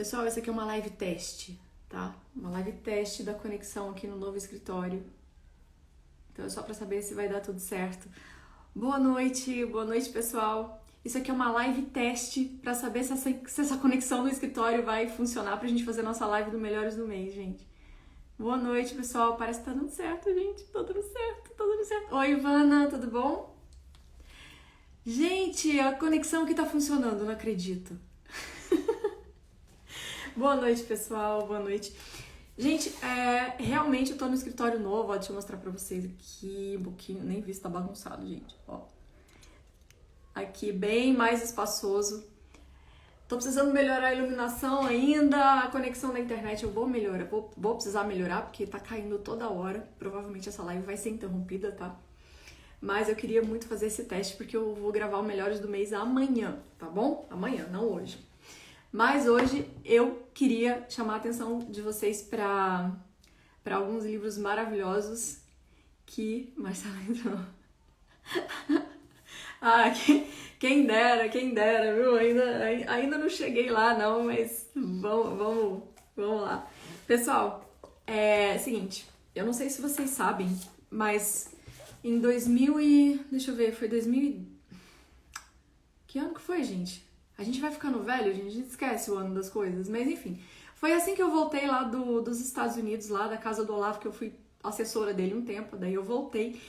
Pessoal, essa aqui é uma live teste, tá? Uma live teste da conexão aqui no novo escritório. Então é só pra saber se vai dar tudo certo. Boa noite pessoal. Isso aqui é uma live teste pra saber se essa conexão no escritório vai funcionar pra gente fazer nossa live do Melhores do Mês, gente. Boa noite, pessoal. Parece que tá dando certo, gente. Tá dando certo. Oi, Ivana, tudo bom? Gente, a conexão aqui tá funcionando, não acredito. Boa noite, pessoal. Boa noite. Gente, realmente eu tô no escritório novo. Ó, deixa eu mostrar pra vocês aqui um pouquinho. Nem vi se tá bagunçado, gente. Ó. Aqui, bem mais espaçoso. Tô precisando melhorar a iluminação ainda. A conexão da internet eu vou melhorar. Vou precisar melhorar porque tá caindo toda hora. Provavelmente essa live vai ser interrompida, tá? Mas eu queria muito fazer esse teste porque eu vou gravar o Melhores do Mês amanhã, tá bom? Amanhã, não hoje. Mas hoje eu queria chamar a atenção de vocês para alguns livros maravilhosos que... Marcela entrou. Quem dera, viu? Ainda não cheguei lá não, mas vamos lá. Pessoal, seguinte, eu não sei se vocês sabem, mas em 2000 e... Deixa eu ver, foi 2000 e... Que ano que foi, gente? A gente vai ficando velho, gente, a gente esquece o ano das coisas, mas enfim. Foi assim que eu voltei lá dos Estados Unidos, lá da casa do Olavo, que eu fui assessora dele um tempo, daí eu voltei.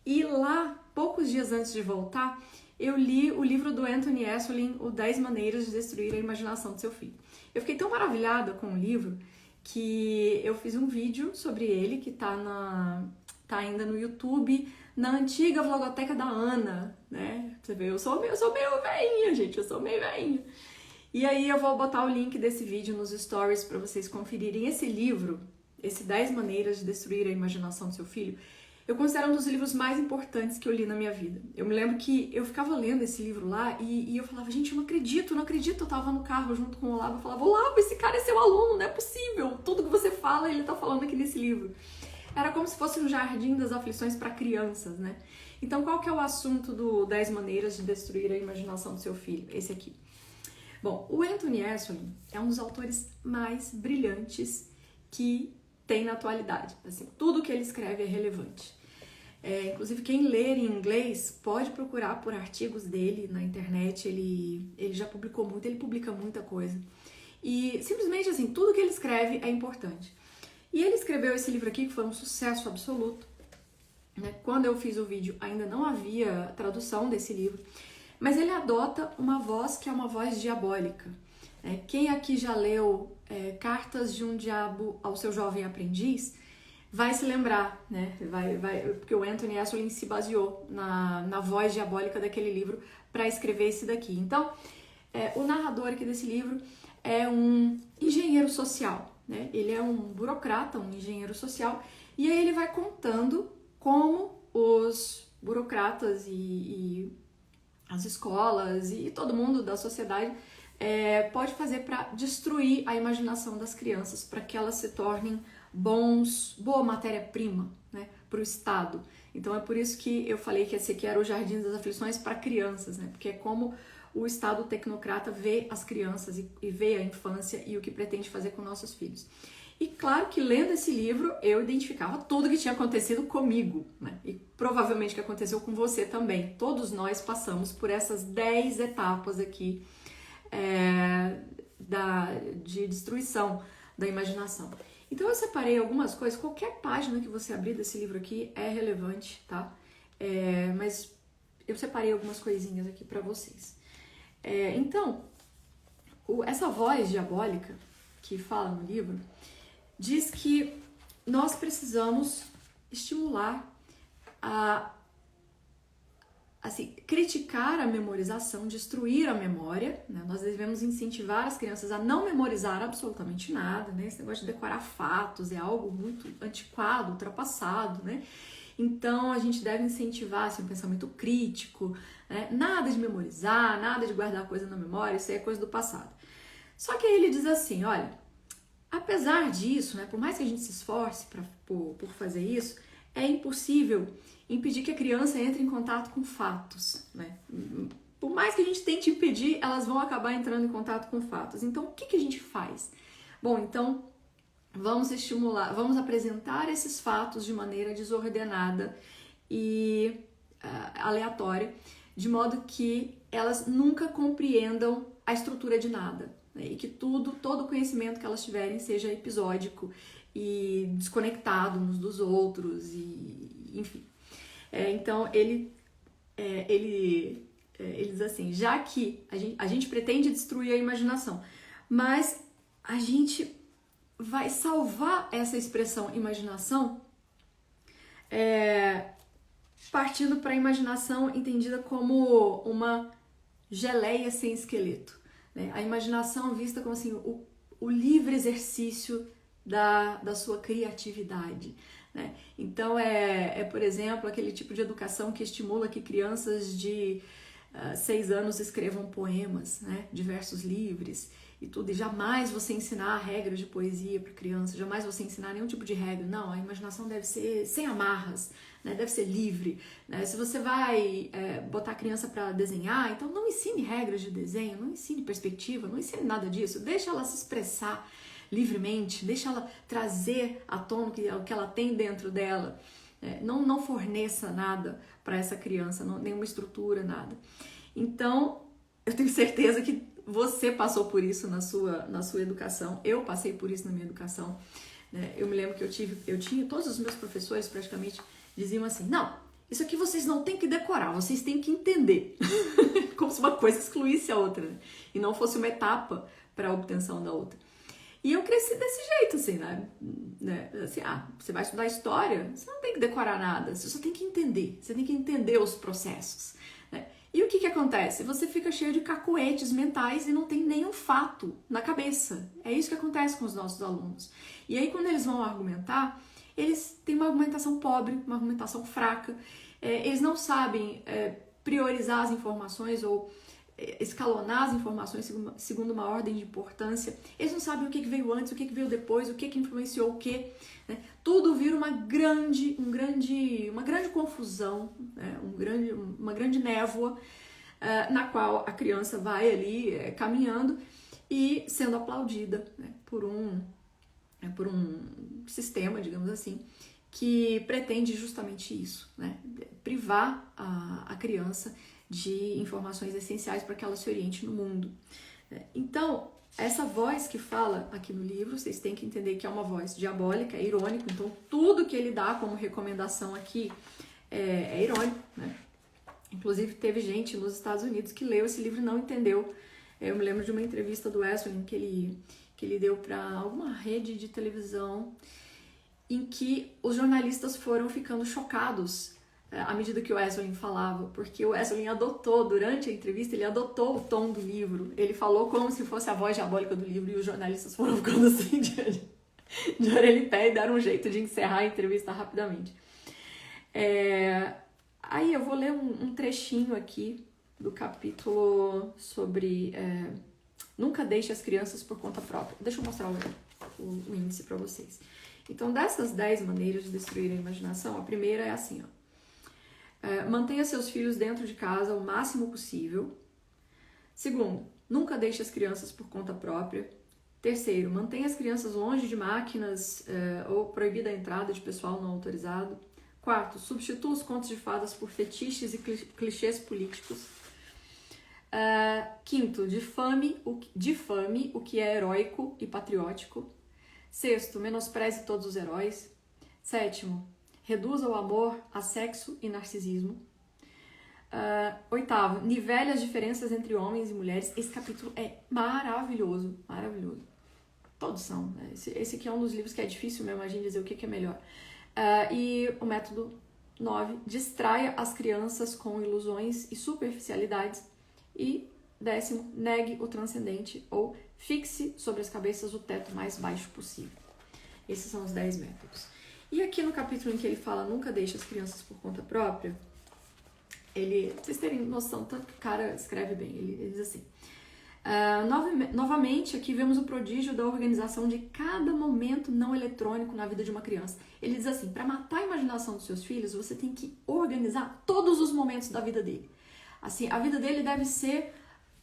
E lá, poucos dias antes de voltar, eu li o livro do Anthony Esolen, O 10 Maneiras de Destruir a Imaginação do Seu Filho. Eu fiquei tão maravilhada com o livro que eu fiz um vídeo sobre ele, que tá ainda no YouTube, na antiga vlogoteca da Ana, né? Você vê, eu sou meio veinha, gente, eu sou meio veinha. E aí eu vou botar o link desse vídeo nos stories para vocês conferirem esse livro, esse 10 Maneiras de Destruir a Imaginação do Seu Filho. Eu considero um dos livros mais importantes que eu li na minha vida. Eu me lembro que eu ficava lendo esse livro lá e eu falava, gente, eu não acredito. Eu tava no carro junto com o Olavo, eu falava, Olavo, esse cara é seu aluno, não é possível. Tudo que você fala, ele tá falando aqui nesse livro. Era como se fosse um jardim das aflições para crianças, né? Então, qual que é o assunto do 10 Maneiras de Destruir a Imaginação do Seu Filho? Esse aqui. Bom, o Anthony Esolen é um dos autores mais brilhantes que tem na atualidade. Assim, tudo que ele escreve é relevante. Inclusive, quem ler em inglês pode procurar por artigos dele na internet. Ele já publicou muito, ele publica muita coisa. E simplesmente assim, tudo que ele escreve é importante. E ele escreveu esse livro aqui, que foi um sucesso absoluto. Né? Quando eu fiz o vídeo, ainda não havia tradução desse livro. Mas ele adota uma voz que é uma voz diabólica. Quem aqui já leu Cartas de um Diabo ao Seu Jovem Aprendiz, vai se lembrar, né? Porque o Anthony Esolen se baseou na voz diabólica daquele livro para escrever esse daqui. Então, o narrador aqui desse livro é um engenheiro social. Né? Ele é um burocrata, um engenheiro social, e aí ele vai contando como os burocratas e as escolas e todo mundo da sociedade pode fazer para destruir a imaginação das crianças, para que elas se tornem boa matéria-prima, né, para o Estado. Então é por isso que eu falei que esse aqui era o Jardim das Aflições para crianças, né? Porque é como o Estado tecnocrata vê as crianças e vê a infância e o que pretende fazer com nossos filhos. E claro que lendo esse livro eu identificava tudo que tinha acontecido comigo, né? E provavelmente que aconteceu com você também. Todos nós passamos por essas 10 etapas aqui de destruição da imaginação. Então eu separei algumas coisas, qualquer página que você abrir desse livro aqui é relevante, tá? Mas eu separei algumas coisinhas aqui para vocês. Então, essa voz diabólica que fala no livro diz que nós precisamos estimular criticar a memorização, destruir a memória, né? Nós devemos incentivar as crianças a não memorizar absolutamente nada, né? Esse negócio de decorar fatos é algo muito antiquado, ultrapassado, né? Então, a gente deve incentivar assim, um pensamento crítico, né? Nada de memorizar, nada de guardar coisa na memória, isso aí é coisa do passado. Só que aí ele diz assim, olha, apesar disso, né, por mais que a gente se esforce por fazer isso, é impossível impedir que a criança entre em contato com fatos, né? Por por mais que a gente tente impedir, elas vão acabar entrando em contato com fatos. Então, o que a gente faz? Bom, então, vamos estimular, vamos apresentar esses fatos de maneira desordenada e aleatória, de modo que elas nunca compreendam a estrutura de nada, né? E que todo o conhecimento que elas tiverem seja episódico e desconectado uns dos outros, e enfim. Então, ele diz assim, já que a gente pretende destruir a imaginação, mas a gente vai salvar essa expressão imaginação partindo para a imaginação entendida como uma geleia sem esqueleto, né? A imaginação vista como assim, o livre exercício da sua criatividade, né? Então, por exemplo, aquele tipo de educação que estimula que crianças de 6 anos escrevam poemas, né, de versos livres e tudo, e jamais você ensinar regras de poesia para criança, jamais você ensinar nenhum tipo de regra. Não, a imaginação deve ser sem amarras, né, deve ser livre, né? Se você vai botar a criança para desenhar, então não ensine regras de desenho, não ensine perspectiva, não ensine nada disso, deixa ela se expressar livremente, deixa ela trazer à tona o que ela tem dentro dela. Não forneça nada para essa criança, nenhuma estrutura, nada. Então, eu tenho certeza que você passou por isso na sua educação, eu passei por isso na minha educação, né? Eu me lembro que eu tinha todos os meus professores praticamente diziam assim, não, isso aqui vocês não têm que decorar, vocês têm que entender. Como se uma coisa excluísse a outra, né? E não fosse uma etapa para a obtenção da outra. E eu cresci desse jeito, assim, né? Assim, você vai estudar história, você não tem que decorar nada, você só tem que entender, você tem que entender os processos, né? E o que acontece? Você fica cheio de cacoetes mentais e não tem nenhum fato na cabeça. É isso que acontece com os nossos alunos. E aí, quando eles vão argumentar, eles têm uma argumentação pobre, uma argumentação fraca, eles não sabem priorizar as informações ou escalonar as informações segundo uma ordem de importância. Eles não sabem o que veio antes, o que veio depois, o que influenciou o que, né? Tudo vira uma grande confusão, né? Uma grande névoa na qual a criança vai ali caminhando e sendo aplaudida, né? por um sistema, digamos assim, que pretende justamente isso, né? Privar a criança de informações essenciais para que ela se oriente no mundo. Então, essa voz que fala aqui no livro, vocês têm que entender que é uma voz diabólica, é irônico, então tudo que ele dá como recomendação aqui é irônico, né? Inclusive, teve gente nos Estados Unidos que leu esse livro e não entendeu. Eu me lembro de uma entrevista do Esselstyn que ele deu para alguma rede de televisão, em que os jornalistas foram ficando chocados à medida que o Esselstyn falava, porque o Esselstyn adotou, durante a entrevista, ele adotou o tom do livro, ele falou como se fosse a voz diabólica do livro, e os jornalistas foram ficando assim de orelha em pé e deram um jeito de encerrar a entrevista rapidamente. Aí eu vou ler um trechinho aqui do capítulo sobre nunca deixe as crianças por conta própria. Deixa eu mostrar o índice para vocês. Então, dessas 10 maneiras de destruir a imaginação, a primeira é assim, ó. Mantenha seus filhos dentro de casa o máximo possível. Segundo, nunca deixe as crianças por conta própria. Terceiro, mantenha as crianças longe de máquinas ou proibida a entrada de pessoal não autorizado. Quarto, substitua os contos de fadas por fetiches e clichês políticos. Quinto, difame o que é heróico e patriótico. Sexto, menospreze todos os heróis. Sétimo, reduza o amor a sexo e narcisismo. Oitavo, nivele as diferenças entre homens e mulheres. Esse capítulo é maravilhoso, maravilhoso. Todos são, né? Esse aqui é um dos livros que é difícil mesmo a gente dizer o que é melhor. E o método 9, distraia as crianças com ilusões e superficialidades. E 10º, negue o transcendente ou fixe sobre as cabeças o teto mais baixo possível. Esses são os 10 métodos. E aqui no capítulo em que ele fala nunca deixe as crianças por conta própria, pra vocês terem noção, tanto que o cara escreve bem, ele diz assim, novamente aqui vemos o prodígio da organização de cada momento não eletrônico na vida de uma criança. Ele diz assim, para matar a imaginação dos seus filhos, você tem que organizar todos os momentos da vida dele. Assim, a vida dele deve ser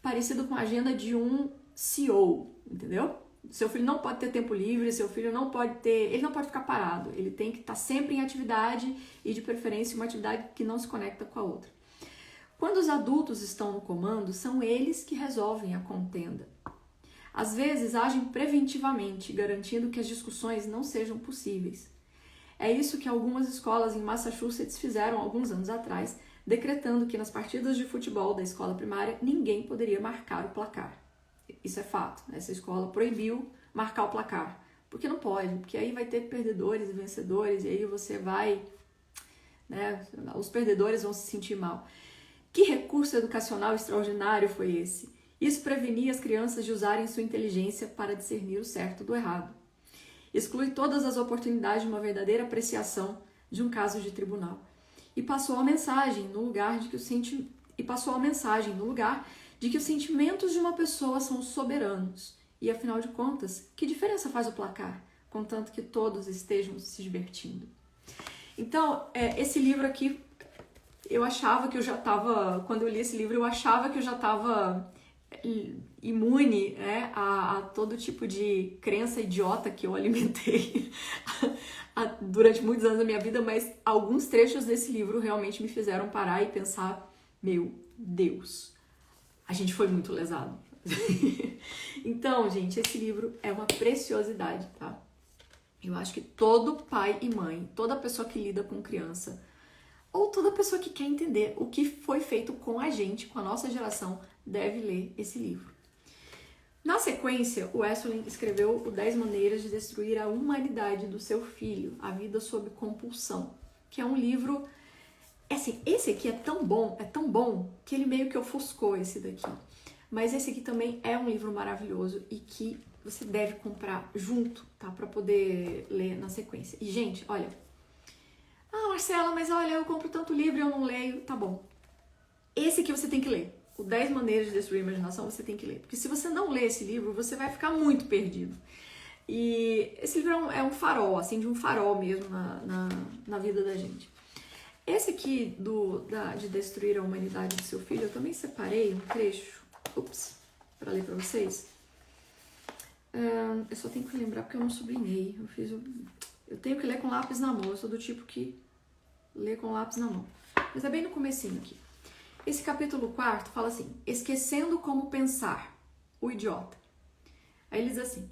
parecida com a agenda de um CEO, entendeu? Seu filho não pode ter tempo livre, seu filho não pode ter... Ele não pode ficar parado, ele tem que estar sempre em atividade e, de preferência, uma atividade que não se conecta com a outra. Quando os adultos estão no comando, são eles que resolvem a contenda. Às vezes, agem preventivamente, garantindo que as discussões não sejam possíveis. É isso que algumas escolas em Massachusetts fizeram alguns anos atrás, decretando que nas partidas de futebol da escola primária ninguém poderia marcar o placar. Isso é fato. Essa escola proibiu marcar o placar. Porque não pode, porque aí vai ter perdedores e vencedores, e aí você vai... né, os perdedores vão se sentir mal. Que recurso educacional extraordinário foi esse? Isso prevenia as crianças de usarem sua inteligência para discernir o certo do errado. Exclui todas as oportunidades de uma verdadeira apreciação de um caso de tribunal. E passou a mensagem no lugar de que os sentimentos de uma pessoa são soberanos. E afinal de contas, que diferença faz o placar, contanto que todos estejam se divertindo? Então, esse livro aqui, eu achava que eu já estava, quando eu li esse livro, eu achava que eu já estava imune, né, a todo tipo de crença idiota que eu alimentei durante muitos anos da minha vida, mas alguns trechos desse livro realmente me fizeram parar e pensar, meu Deus, a gente foi muito lesado. Então, gente, esse livro é uma preciosidade, tá? Eu acho que todo pai e mãe, toda pessoa que lida com criança, ou toda pessoa que quer entender o que foi feito com a gente, com a nossa geração, deve ler esse livro. Na sequência, o Esselstyn escreveu o 10 Maneiras de Destruir a Humanidade do Seu Filho, A Vida Sob Compulsão, que é um livro... Assim, esse aqui é tão bom, que ele meio que ofuscou esse daqui. Mas esse aqui também é um livro maravilhoso e que você deve comprar junto, tá? Pra poder ler na sequência. E, gente, olha... Ah, Marcela, mas olha, eu compro tanto livro e eu não leio. Tá bom. Esse aqui você tem que ler. O 10 Maneiras de Destruir a Imaginação você tem que ler. Porque se você não ler esse livro, você vai ficar muito perdido. E esse livro é um farol, assim, de um farol mesmo na vida da gente. Esse aqui, de Destruir a Humanidade do Seu Filho, eu também separei um trecho, para ler para vocês. Eu só tenho que lembrar porque eu não sublinhei. Eu tenho que ler com lápis na mão, eu sou do tipo que lê com lápis na mão. Mas é bem no comecinho aqui. Esse capítulo 4 fala assim, esquecendo como pensar, o idiota. Aí ele diz assim,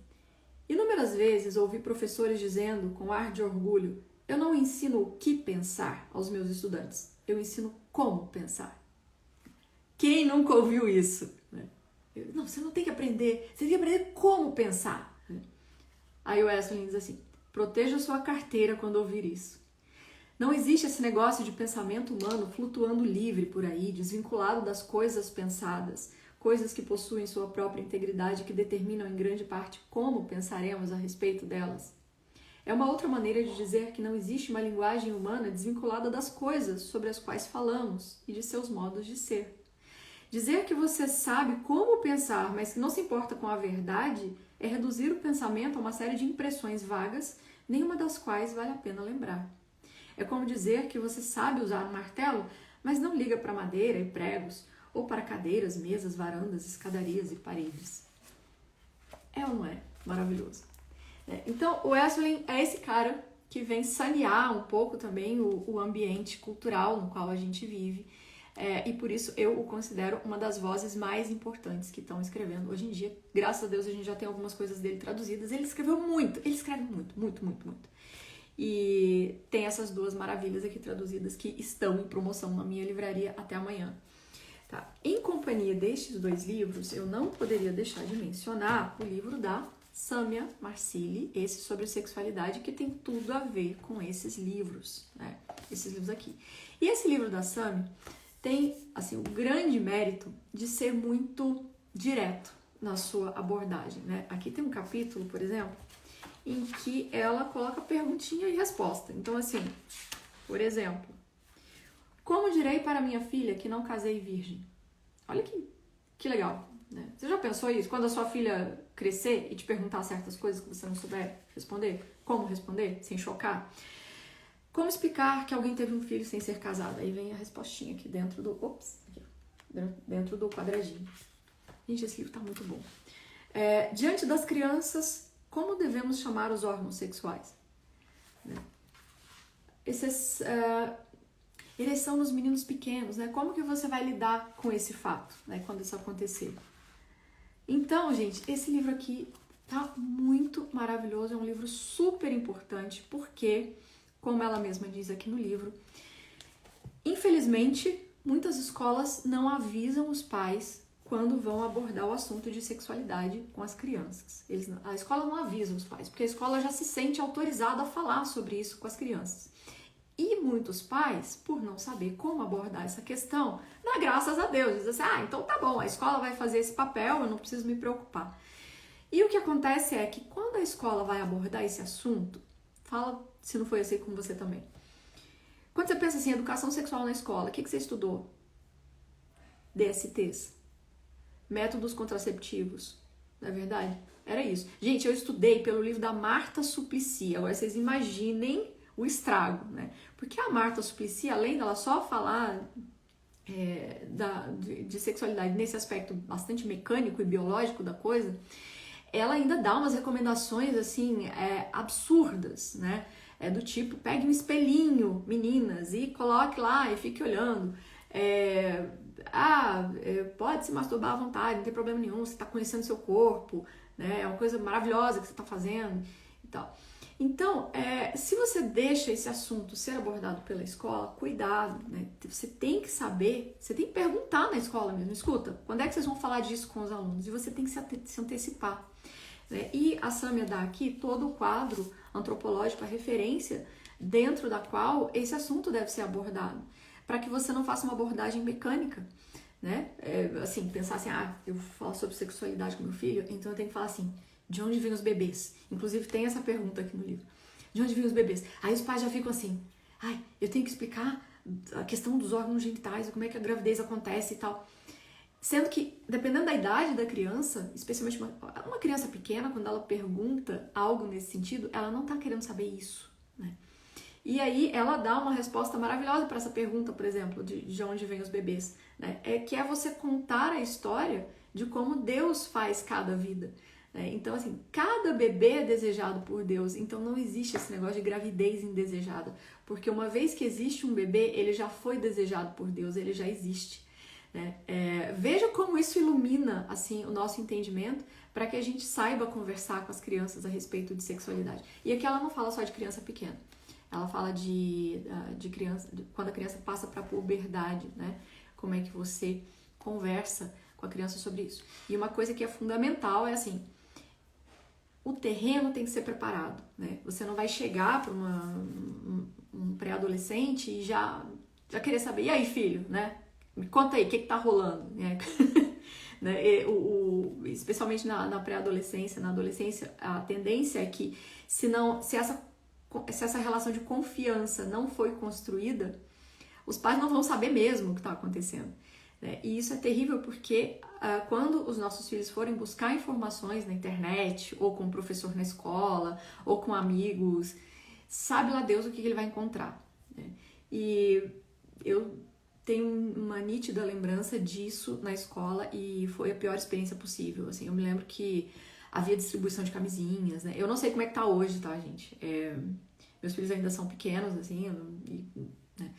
inúmeras vezes ouvi professores dizendo com ar de orgulho, eu não ensino o que pensar aos meus estudantes, eu ensino como pensar. Quem nunca ouviu isso? Não, você não tem que aprender, você tem que aprender como pensar. Aí o Esselstyn diz assim, proteja sua carteira quando ouvir isso. Não existe esse negócio de pensamento humano flutuando livre por aí, desvinculado das coisas pensadas, coisas que possuem sua própria integridade que determinam em grande parte como pensaremos a respeito delas. É uma outra maneira de dizer que não existe uma linguagem humana desvinculada das coisas sobre as quais falamos e de seus modos de ser. Dizer que você sabe como pensar, mas que não se importa com a verdade, é reduzir o pensamento a uma série de impressões vagas, nenhuma das quais vale a pena lembrar. É como dizer que você sabe usar um martelo, mas não liga para madeira e pregos, ou para cadeiras, mesas, varandas, escadarias e paredes. É ou não é? Maravilhoso. Então, o Esselstyn é esse cara que vem sanear um pouco também o ambiente cultural no qual a gente vive. E por isso eu o considero uma das vozes mais importantes que estão escrevendo hoje em dia. Graças a Deus a gente já tem algumas coisas dele traduzidas. Ele escreve muito. E tem essas duas maravilhas aqui traduzidas que estão em promoção na minha livraria até amanhã. Tá. Em companhia destes dois livros, eu não poderia deixar de mencionar o livro da Samia Marsili, esse sobre sexualidade, que tem tudo a ver com esses livros, né? Esses livros aqui. E esse livro da Samia tem, assim, o grande mérito de ser muito direto na sua abordagem, né? Aqui tem um capítulo, por exemplo, em que ela coloca perguntinha e resposta. Então, assim, por exemplo, como direi para minha filha que não casei virgem? Olha que legal, né? Você já pensou isso? Quando a sua filha crescer e te perguntar certas coisas que você não souber responder, como responder sem chocar? Como explicar que alguém teve um filho sem ser casado? Aí vem a respostinha aqui dentro do... aqui. dentro do quadradinho. Gente, esse livro tá muito bom. Diante das crianças, como devemos chamar os órgãos sexuais? Ereção nos meninos pequenos, né? Como que você vai lidar com esse fato, né? Quando isso acontecer? Então, gente, esse livro aqui tá muito maravilhoso, é um livro super importante, porque, como ela mesma diz aqui no livro, infelizmente, muitas escolas não avisam os pais quando vão abordar o assunto de sexualidade com as crianças. A escola não avisa os pais, porque a escola já se sente autorizada a falar sobre isso com as crianças. E muitos pais, por não saber como abordar essa questão, dá graças a Deus, dizem assim, então tá bom, a escola vai fazer esse papel, eu não preciso me preocupar. E o que acontece é que quando a escola vai abordar esse assunto, fala se não foi assim com você também. Quando você pensa assim, educação sexual na escola, o que você estudou? DSTs, métodos contraceptivos, não é verdade? Era isso. Gente, eu estudei pelo livro da Marta Suplicy, agora vocês imaginem o estrago, né? Porque a Marta Suplicy, além dela só falar de sexualidade nesse aspecto bastante mecânico e biológico da coisa, ela ainda dá umas recomendações assim absurdas, né? Do tipo, pegue um espelhinho, meninas, e coloque lá e fique olhando. Pode se masturbar à vontade, não tem problema nenhum, você está conhecendo seu corpo, né? É uma coisa maravilhosa que você está fazendo e tal. Então, se você deixa esse assunto ser abordado pela escola, cuidado, né? Você tem que saber, você tem que perguntar na escola mesmo, escuta, quando é que vocês vão falar disso com os alunos? E você tem que se antecipar, né? E a Sâmia dá aqui todo o quadro antropológico, a referência dentro da qual esse assunto deve ser abordado, para que você não faça uma abordagem mecânica, né? Assim, pensar assim, eu vou falar sobre sexualidade com meu filho, então eu tenho que falar assim, de onde vêm os bebês? Inclusive tem essa pergunta aqui no livro. De onde vêm os bebês? Aí os pais já ficam assim, eu tenho que explicar a questão dos órgãos genitais, como é que a gravidez acontece e tal. Sendo que, dependendo da idade da criança, especialmente uma criança pequena, quando ela pergunta algo nesse sentido, ela não está querendo saber isso, né? E aí ela dá uma resposta maravilhosa para essa pergunta, por exemplo, de onde vêm os bebês, né? Que é você contar a história de como Deus faz cada vida. Então, assim, cada bebê é desejado por Deus, então não existe esse negócio de gravidez indesejada, porque uma vez que existe um bebê, ele já foi desejado por Deus, ele já existe, né? Veja como isso ilumina, assim, o nosso entendimento, para que a gente saiba conversar com as crianças a respeito de sexualidade. E aqui ela não fala só de criança pequena, ela fala de criança, quando a criança passa para a puberdade, né? Como é que você conversa com a criança sobre isso. E uma coisa que é fundamental é assim, o terreno tem que ser preparado, né? Você não vai chegar para um pré-adolescente e já querer saber, e aí, filho, né? Me conta aí, o que tá rolando? Né? Especialmente na pré-adolescência, na adolescência, a tendência é que se essa relação de confiança não foi construída, os pais não vão saber mesmo o que está acontecendo. E isso é terrível porque quando os nossos filhos forem buscar informações na internet, ou com o professor na escola, ou com amigos, sabe lá Deus o que ele vai encontrar, né? E eu tenho uma nítida lembrança disso na escola e foi a pior experiência possível. Assim, eu me lembro que havia distribuição de camisinhas, né? Eu não sei como é que tá hoje, tá, gente? Meus filhos ainda são pequenos, assim, né?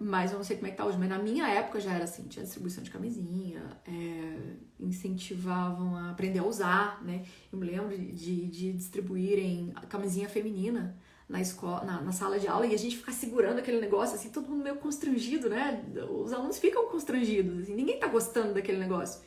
Mas eu não sei como é que tá hoje, mas na minha época já era assim, tinha distribuição de camisinha, incentivavam a aprender a usar, né? Eu me lembro de distribuírem a camisinha feminina na escola, na sala de aula, e a gente ficar segurando aquele negócio, assim, todo mundo meio constrangido, né? Os alunos ficam constrangidos, assim, ninguém tá gostando daquele negócio.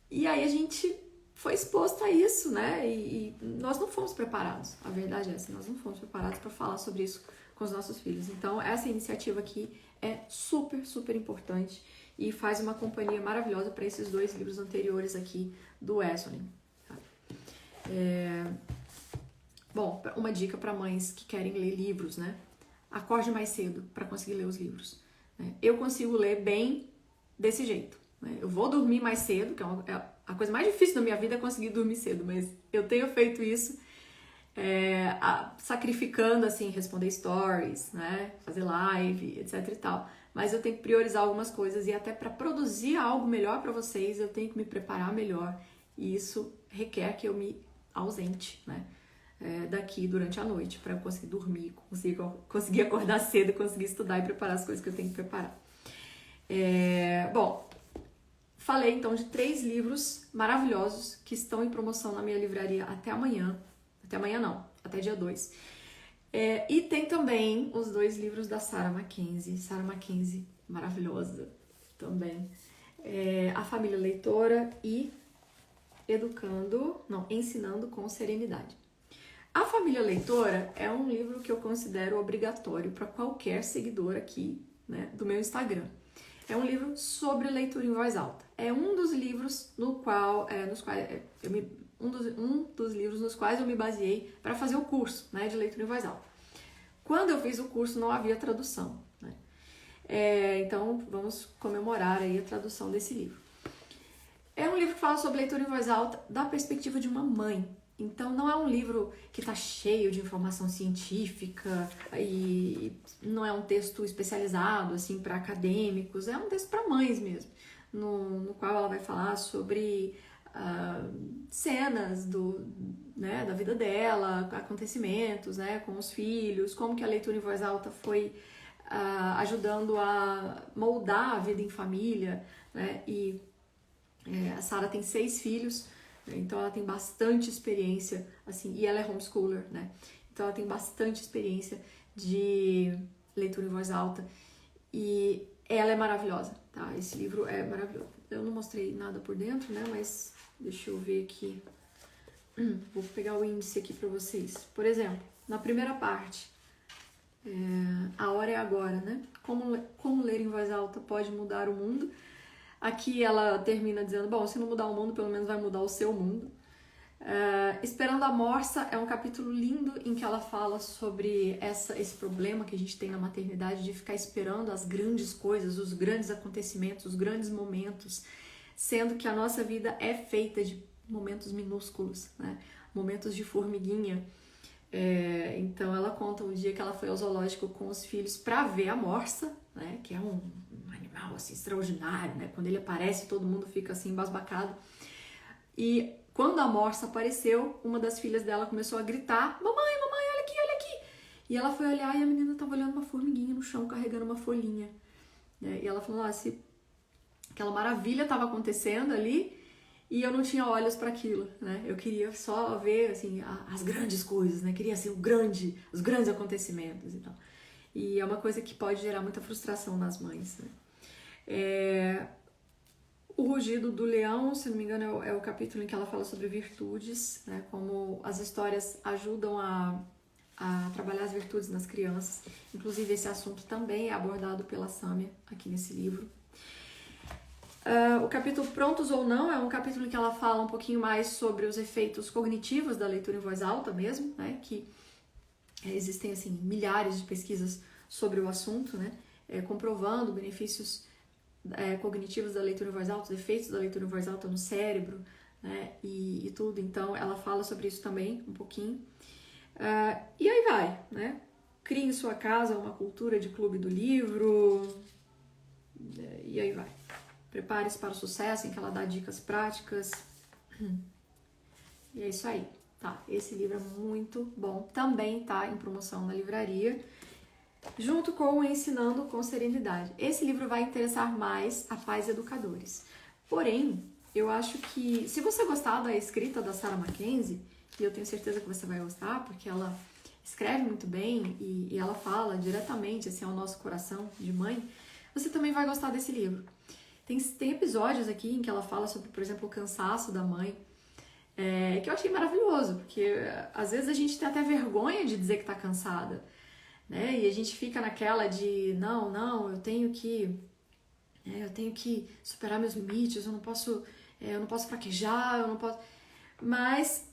E aí a gente foi exposto a isso, né? E nós não fomos preparados, a verdade é essa, nós não fomos preparados para falar sobre isso com os nossos filhos. Então, essa iniciativa aqui é super, super importante e faz uma companhia maravilhosa para esses dois livros anteriores aqui do Esselstyn. Tá? Bom, uma dica para mães que querem ler livros, né? Acorde mais cedo para conseguir ler os livros. Né? Eu consigo ler bem desse jeito. Né? Eu vou dormir mais cedo, que é a coisa mais difícil da minha vida é conseguir dormir cedo, mas eu tenho feito isso sacrificando, assim, responder stories, né? Fazer live, etc e tal, mas eu tenho que priorizar algumas coisas e até para produzir algo melhor para vocês, eu tenho que me preparar melhor. E isso requer que eu me ausente, né? Daqui durante a noite para eu conseguir dormir, conseguir acordar cedo, conseguir estudar e preparar as coisas que eu tenho que preparar. Bom, falei então de 3 livros maravilhosos que estão em promoção na minha livraria até amanhã. Até amanhã não, até dia 2. E tem também os 2 livros da Sarah Mackenzie. Sarah Mackenzie, maravilhosa também. A Família Leitora e Ensinando com Serenidade. A Família Leitora é um livro que eu considero obrigatório para qualquer seguidor aqui, né, do meu Instagram. É um livro sobre leitura em voz alta. É um dos livros um dos livros nos quais eu me baseei para fazer o curso, né, de leitura em voz alta. Quando eu fiz o curso não havia tradução, né? Então vamos comemorar aí a tradução desse livro. É um livro que fala sobre leitura em voz alta da perspectiva de uma mãe. Então não é um livro que está cheio de informação científica e não é um texto especializado assim para acadêmicos, é um texto para mães mesmo, no qual ela vai falar sobre cenas da vida dela, acontecimentos, né, com os filhos, como que a leitura em voz alta foi ajudando a moldar a vida em família, né, e a Sarah tem 6 filhos, então ela tem bastante experiência, assim, e ela é homeschooler, né? Então ela tem bastante experiência de leitura em voz alta e ela é maravilhosa, tá? Esse livro é maravilhoso. Eu não mostrei nada por dentro, né? Mas deixa eu ver aqui. Vou pegar o índice aqui pra vocês. Por exemplo, na primeira parte, A Hora é Agora, né? Como ler em voz alta pode mudar o mundo. Aqui ela termina dizendo, bom, se não mudar o mundo, pelo menos vai mudar o seu mundo. Esperando a Morsa é um capítulo lindo em que ela fala sobre esse problema que a gente tem na maternidade de ficar esperando as grandes coisas, os grandes acontecimentos, os grandes momentos, sendo que a nossa vida é feita de momentos minúsculos, né? Momentos de formiguinha. Então ela conta um dia que ela foi ao zoológico com os filhos para ver a Morsa, né? Que é um animal assim, extraordinário, né? Quando ele aparece, todo mundo fica assim embasbacado. E quando a Morsa apareceu, uma das filhas dela começou a gritar: mamãe, mamãe, olha aqui, olha aqui. E ela foi olhar e a menina estava olhando uma formiguinha no chão, carregando uma folhinha. E ela falou: se aquela maravilha estava acontecendo ali e eu não tinha olhos para aquilo, né? Eu queria só ver assim as grandes coisas, né? Queria assim os grandes acontecimentos e tal. E é uma coisa que pode gerar muita frustração nas mães, né? O Rugido do Leão, se não me engano, é o capítulo em que ela fala sobre virtudes, né? Como as histórias ajudam a trabalhar as virtudes nas crianças. Inclusive, esse assunto também é abordado pela Sâmia aqui nesse livro. O capítulo Prontos ou Não é um capítulo em que ela fala um pouquinho mais sobre os efeitos cognitivos da leitura em voz alta mesmo, né? Que existem assim, milhares de pesquisas sobre o assunto, né? Comprovando benefícios cognitivos da leitura em voz alta, os efeitos da leitura em voz alta no cérebro, né? E tudo. Então, ela fala sobre isso também um pouquinho. E aí vai, né? Crie em sua casa uma cultura de clube do livro. E aí vai. Prepare-se para o sucesso, em que ela dá dicas práticas. E é isso aí. Tá, esse livro é muito bom. Também tá em promoção na livraria, junto com o Ensinando com Serenidade. Esse livro vai interessar mais a pais educadores. Porém, eu acho que se você gostar da escrita da Sarah Mackenzie, e eu tenho certeza que você vai gostar, porque ela escreve muito bem e ela fala diretamente assim, ao nosso coração de mãe, você também vai gostar desse livro. Tem episódios aqui em que ela fala sobre, por exemplo, o cansaço da mãe, que eu achei maravilhoso, porque às vezes a gente tem até vergonha de dizer que tá cansada, né? E a gente fica naquela de, não, eu tenho que superar meus limites, eu não posso fraquejar, eu não posso... Mas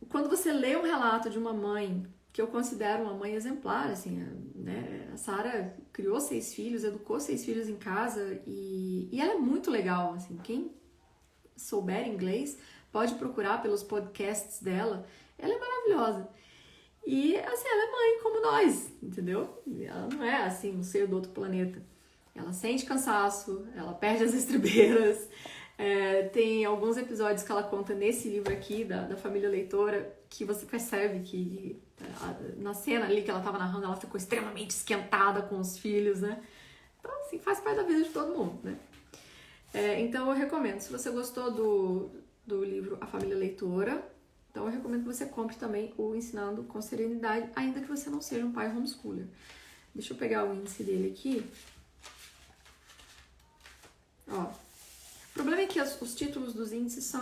quando você lê um relato de uma mãe, que eu considero uma mãe exemplar, assim, né? A Sarah criou 6 filhos, educou 6 filhos em casa e ela é muito legal, assim, quem souber inglês pode procurar pelos podcasts dela, ela é maravilhosa. E, assim, ela é mãe como nós, entendeu? Ela não é, assim, um ser do outro planeta. ela sente cansaço, ela perde as estribeiras. Tem alguns episódios que ela conta nesse livro aqui, da família leitora, que você percebe que na cena ali que ela estava narrando, ela ficou extremamente esquentada com os filhos, né? Então, assim, faz parte da vida de todo mundo, né? Então, eu recomendo. Se você gostou do livro A Família Leitora, então eu recomendo que você compre também o Ensinando com Serenidade, ainda que você não seja um pai homeschooler. Deixa eu pegar o índice dele aqui. Ó, o problema é que os títulos dos índices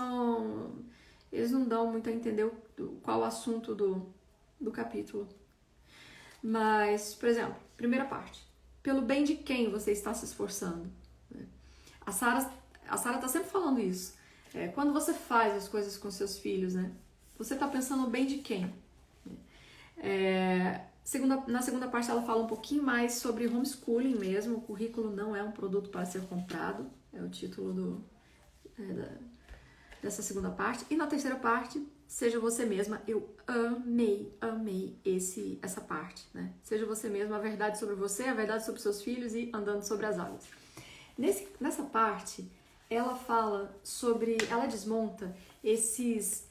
eles não dão muito a entender qual o assunto do capítulo. Mas, por exemplo, primeira parte. Pelo bem de quem você está se esforçando? A Sarah está sempre falando isso. Quando você faz as coisas com seus filhos, né? Você está pensando no bem de quem? Na segunda parte ela fala um pouquinho mais sobre homeschooling mesmo. O currículo não é um produto para ser comprado. É o título dessa segunda parte. E na terceira parte, seja você mesma. Eu amei essa parte, né? Seja você mesma, a verdade sobre você, a verdade sobre seus filhos e andando sobre as águas. Nessa parte, ela desmonta esses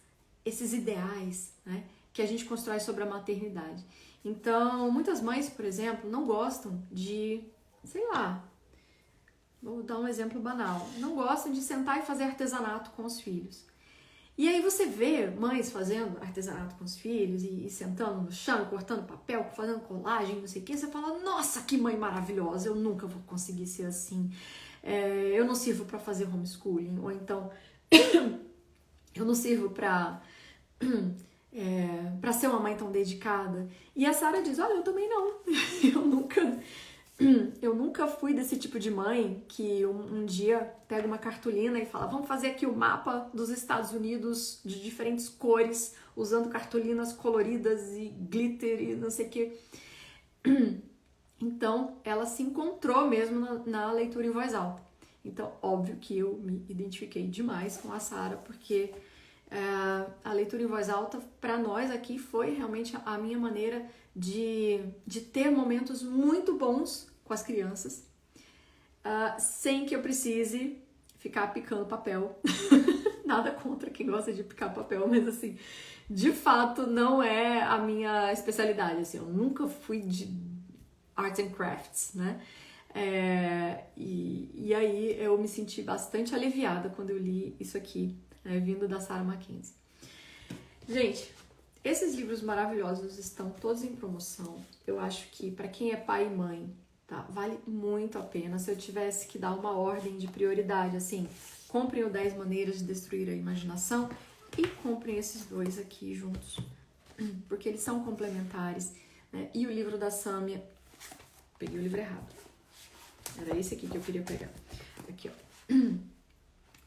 ideais, né, que a gente constrói sobre a maternidade. Então, muitas mães, por exemplo, não gostam de, sei lá, vou dar um exemplo banal, não gostam de sentar e fazer artesanato com os filhos. E aí você vê mães fazendo artesanato com os filhos e sentando no chão, cortando papel, fazendo colagem, não sei o que, você fala, nossa, que mãe maravilhosa, eu nunca vou conseguir ser assim, eu não sirvo para fazer homeschooling, ou então eu não sirvo para ser uma mãe tão dedicada. E a Sarah diz, olha, eu também não, eu nunca fui desse tipo de mãe que um dia pega uma cartolina e fala, vamos fazer aqui o mapa dos Estados Unidos de diferentes cores, usando cartolinas coloridas e glitter e não sei o que. Então, ela se encontrou mesmo na leitura em voz alta. Então, óbvio que eu me identifiquei demais com a Sarah, porque a leitura em voz alta, para nós aqui, foi realmente a minha maneira de ter momentos muito bons com as crianças, sem que eu precise ficar picando papel. Nada contra quem gosta de picar papel, mas assim, de fato não é a minha especialidade, assim, eu nunca fui de arts and crafts, né? E aí eu me senti bastante aliviada quando eu li isso aqui, vindo da Sarah Mackenzie. Gente, esses livros maravilhosos estão todos em promoção. Eu acho que para quem é pai e mãe, tá, vale muito a pena. Se eu tivesse que dar uma ordem de prioridade, assim, comprem o 10 Maneiras de Destruir a Imaginação e comprem esses dois aqui juntos, porque eles são complementares, né? E o livro da Samia, peguei o livro errado, era esse aqui que eu queria pegar, aqui ó.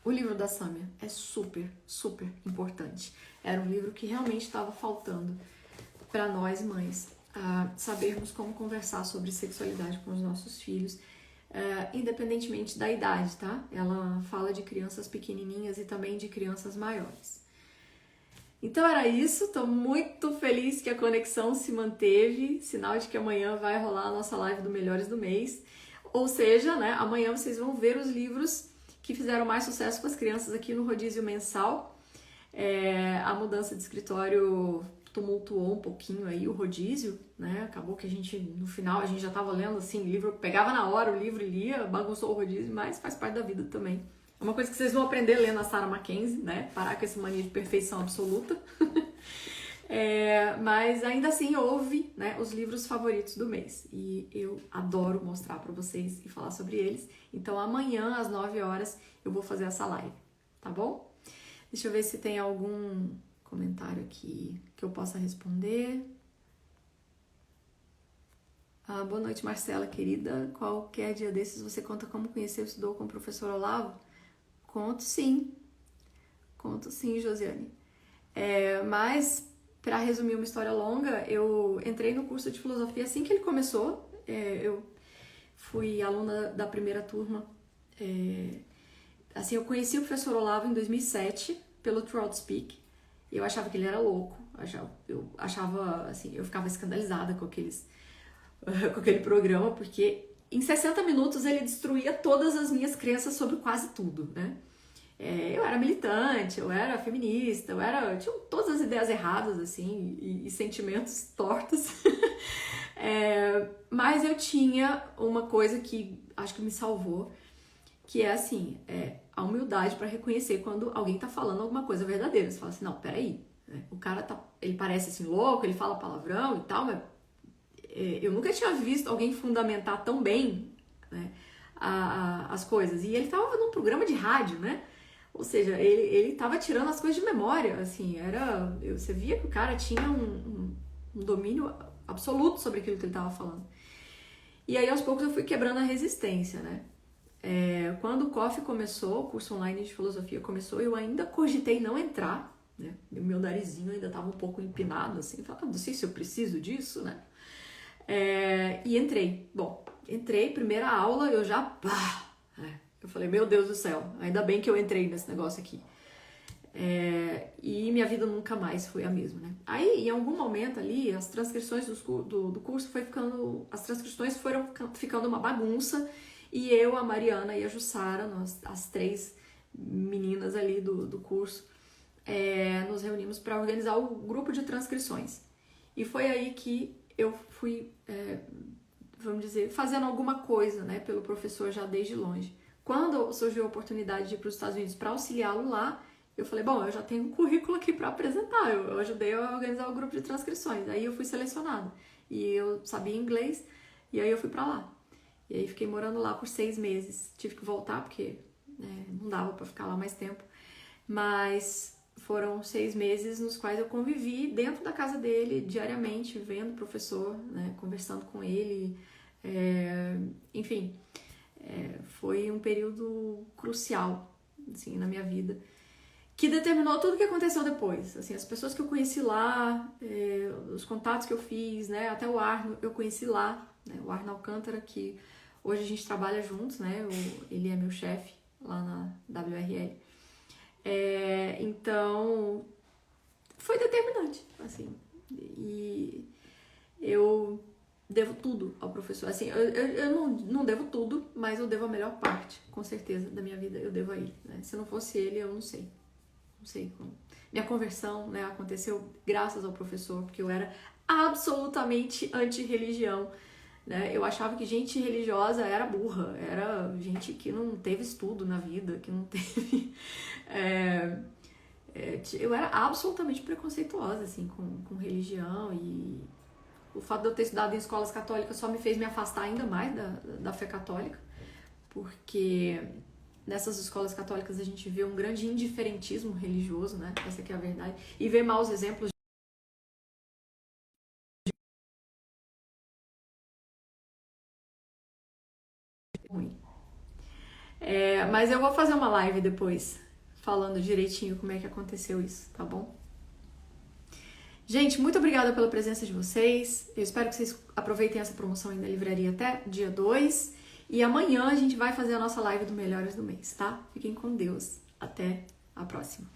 O livro da Samia é super, super importante. Era um livro que realmente estava faltando para nós mães, sabermos como conversar sobre sexualidade com os nossos filhos, independentemente da idade, tá? Ela fala de crianças pequenininhas e também de crianças maiores. Então era isso, tô muito feliz que a conexão se manteve, sinal de que amanhã vai rolar a nossa live do Melhores do Mês, ou seja, né, amanhã vocês vão ver os livros que fizeram mais sucesso com as crianças aqui no rodízio mensal. A mudança de escritório tumultuou um pouquinho aí o rodízio, né? Acabou que no final, a gente já tava lendo assim, livro, pegava na hora o livro e lia, bagunçou o rodízio, mas faz parte da vida também. É uma coisa que vocês vão aprender lendo a Sarah Mackenzie, né? Parar com essa mania de perfeição absoluta. Mas ainda assim houve, né, os livros favoritos do mês e eu adoro mostrar para vocês e falar sobre eles. Então amanhã às 9 horas eu vou fazer essa live, tá bom? Deixa eu ver se tem algum comentário aqui que eu possa responder. Boa noite, Marcela, querida. Qualquer dia desses você conta como conheceu e estudou com o professor Olavo? Conto sim, Josiane. Mas para resumir uma história longa, eu entrei no curso de filosofia assim que ele começou. Eu fui aluna da primeira turma. Assim, eu conheci o professor Olavo em 2007 pelo Throughout Speak. Eu achava que ele era louco. Eu ficava assim, eu ficava escandalizada com aquele programa, porque em 60 minutos ele destruía todas as minhas crenças sobre quase tudo, né? Eu era militante, eu era feminista, tinha todas as ideias erradas, assim, e sentimentos tortos. Mas eu tinha uma coisa que acho que me salvou, que é assim, a humildade para reconhecer quando alguém tá falando alguma coisa verdadeira. Você fala assim, não, peraí, né? O cara ele parece assim louco, ele fala palavrão e tal, mas eu nunca tinha visto alguém fundamentar tão bem, né, as coisas. E ele tava num programa de rádio, né? Ou seja, ele tava tirando as coisas de memória, assim, você via que o cara tinha um domínio absoluto sobre aquilo que ele tava falando. E aí, aos poucos, eu fui quebrando a resistência, né? Quando o COF começou, o curso online de filosofia começou, eu ainda cogitei não entrar, né? Meu narizinho ainda tava um pouco empinado, assim, falando, não sei se eu preciso disso, né? E entrei. Bom, entrei, primeira aula, eu já... eu falei, meu Deus do céu, ainda bem que eu entrei nesse negócio aqui. E minha vida nunca mais foi a mesma, né? Aí, em algum momento ali, as transcrições do curso as transcrições foram ficando uma bagunça, e eu, a Mariana e a Jussara, as 3 meninas ali do curso, nos reunimos para organizar o grupo de transcrições. E foi aí que eu fui, vamos dizer, fazendo alguma coisa, né, pelo professor já desde longe. Quando surgiu a oportunidade de ir para os Estados Unidos para auxiliá-lo lá, eu falei, bom, eu já tenho um currículo aqui para apresentar, eu ajudei a organizar o grupo de transcrições, aí eu fui selecionada, e eu sabia inglês, e aí eu fui para lá. E aí fiquei morando lá por 6 meses, tive que voltar porque não dava para ficar lá mais tempo, mas foram 6 meses nos quais eu convivi dentro da casa dele diariamente, vendo o professor, né, conversando com ele, enfim, foi um período crucial, assim, na minha vida, que determinou tudo o que aconteceu depois. Assim, as pessoas que eu conheci lá, os contatos que eu fiz, né, até o Arno eu conheci lá, né, o Arno Alcântara, que hoje a gente trabalha juntos, né, ele é meu chefe lá na WRL. Então, foi determinante, assim, e eu devo tudo ao professor. Assim, eu não devo tudo, mas eu devo a melhor parte, com certeza, da minha vida, eu devo a ele, né? Se não fosse ele, eu não sei. Não sei como. Minha conversão, né, aconteceu graças ao professor, porque eu era absolutamente anti-religião, né? Eu achava que gente religiosa era burra, era gente que não teve estudo na vida, que não teve... eu era absolutamente preconceituosa, assim, com religião, e o fato de eu ter estudado em escolas católicas só me fez me afastar ainda mais da fé católica, porque nessas escolas católicas a gente vê um grande indiferentismo religioso, né? Essa aqui é a verdade. E vê maus exemplos ruins. Mas eu vou fazer uma live depois, falando direitinho como é que aconteceu isso, tá bom? Gente, muito obrigada pela presença de vocês. Eu espero que vocês aproveitem essa promoção aí da livraria até dia 2. E amanhã a gente vai fazer a nossa live do Melhores do Mês, tá? Fiquem com Deus. Até a próxima.